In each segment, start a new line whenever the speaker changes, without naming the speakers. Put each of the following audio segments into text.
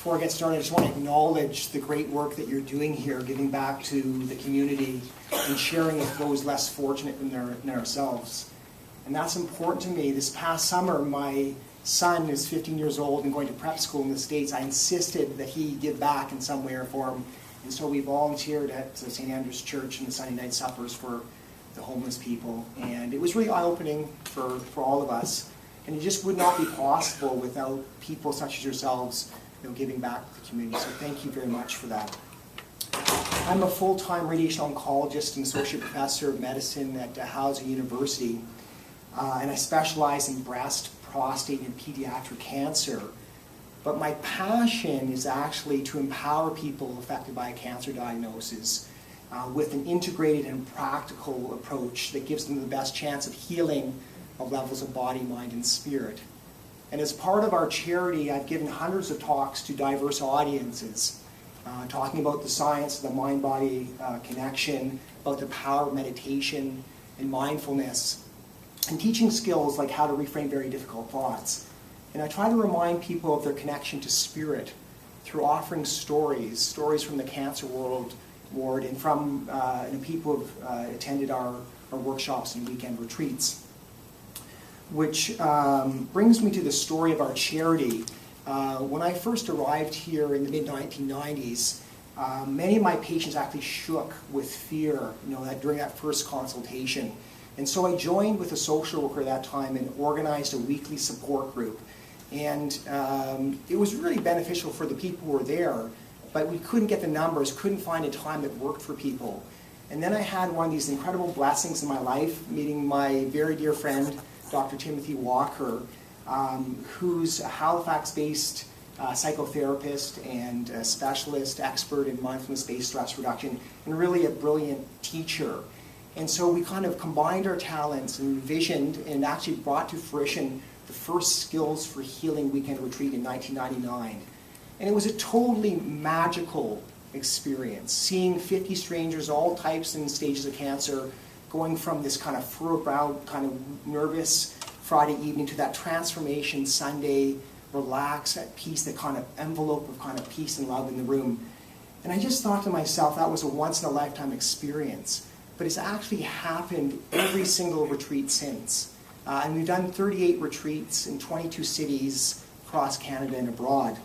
Before I get started, I just want to acknowledge the great work that you're doing here, giving back to the community and sharing with those less fortunate than ourselves. And that's important to me. This past summer, my son is 15 years old and going to prep school in the States. I insisted that he give back in some way or form. And so we volunteered at St. Andrew's Church in the Sunday night suppers for the homeless people. And it was really eye-opening for all of us. And it just would not be possible without people such as yourselves giving back to the community. So thank you very much for that. I'm a full-time radiation oncologist and associate professor of medicine at Halifax University. And I specialize in breast, prostate, and pediatric cancer. But my passion is actually to empower people affected by a cancer diagnosis with an integrated and practical approach that gives them the best chance of healing of levels of body, mind, and spirit. And as part of our charity, I've given hundreds of talks to diverse audiences, talking about the science of the mind-body connection, about the power of meditation and mindfulness, and teaching skills like how to reframe very difficult thoughts. And I try to remind people of their connection to spirit through offering stories from the cancer ward and from people who have attended our workshops and weekend retreats. Which brings me to the story of our charity. When I first arrived here in the mid-1990s, many of my patients actually shook with fear, during that first consultation. And so I joined with a social worker at that time and organized a weekly support group. And it was really beneficial for the people who were there, but we couldn't get the numbers, couldn't find a time that worked for people. And then I had one of these incredible blessings in my life, meeting my very dear friend, Dr. Timothy Walker, who's a Halifax-based psychotherapist and a specialist expert in mindfulness-based stress reduction, and really a brilliant teacher. And so we kind of combined our talents and envisioned and actually brought to fruition the first Skills for Healing weekend retreat in 1999. And it was a totally magical experience, seeing 50 strangers, all types and stages of cancer, going from this kind of furrowed-browed, kind of nervous Friday evening to that transformation Sunday, relax, at peace, that kind of envelope of kind of peace and love in the room. And I just thought to myself, that was a once-in-a-lifetime experience. But it's actually happened every single retreat since. And we've done 38 retreats in 22 cities across Canada and abroad.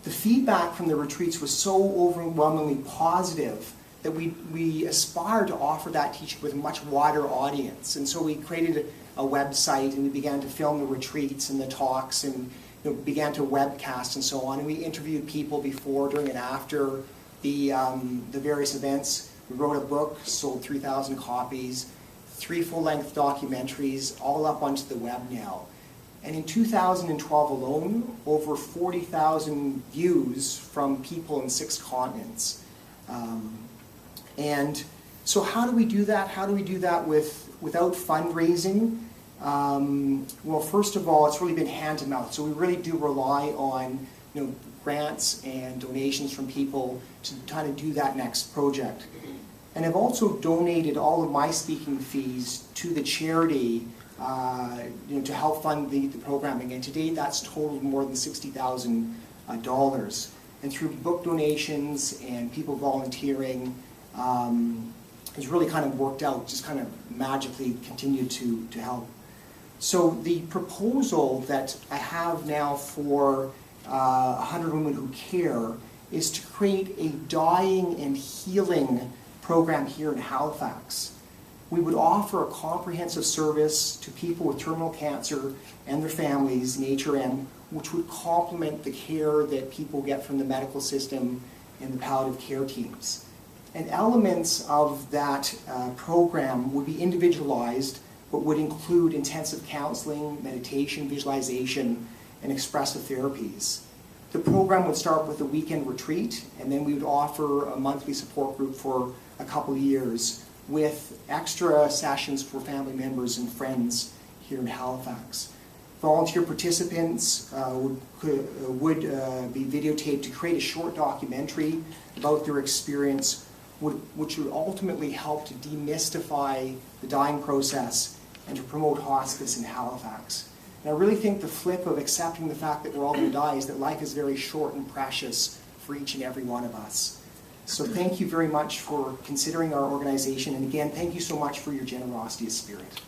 The feedback from the retreats was so overwhelmingly positive that we aspired to offer that teaching with a much wider audience. And so we created a website and we began to film the retreats and the talks and began to webcast and so on. And we interviewed people before, during, and after the various events. We wrote a book, sold 3,000 copies, 3 full-length documentaries, all up onto the web now. And in 2012 alone, over 40,000 views from people in 6 continents. And so how do we do that? How do we do that without fundraising? Well, first of all, it's really been hand to mouth. So we really do rely on grants and donations from people to kind of do that next project. And I've also donated all of my speaking fees to the charity to help fund the programming. And to date, that's totaled more than $60,000. And through book donations and people volunteering, it's really kind of worked out, just kind of magically continued to help. So the proposal that I have now for 100 Women Who Care is to create a dying and healing program here in Halifax. We would offer a comprehensive service to people with terminal cancer and their families in HRM, which would complement the care that people get from the medical system and the palliative care teams. And elements of that program would be individualized, but would include intensive counseling, meditation, visualization, and expressive therapies. The program would start with a weekend retreat, and then we would offer a monthly support group for a couple of years with extra sessions for family members and friends here in Halifax. Volunteer participants would be videotaped to create a short documentary about their experience, which would ultimately help to demystify the dying process and to promote hospice in Halifax. And I really think the flip of accepting the fact that we're all going to die is that life is very short and precious for each and every one of us. So thank you very much for considering our organization. And again, thank you so much for your generosity of spirit.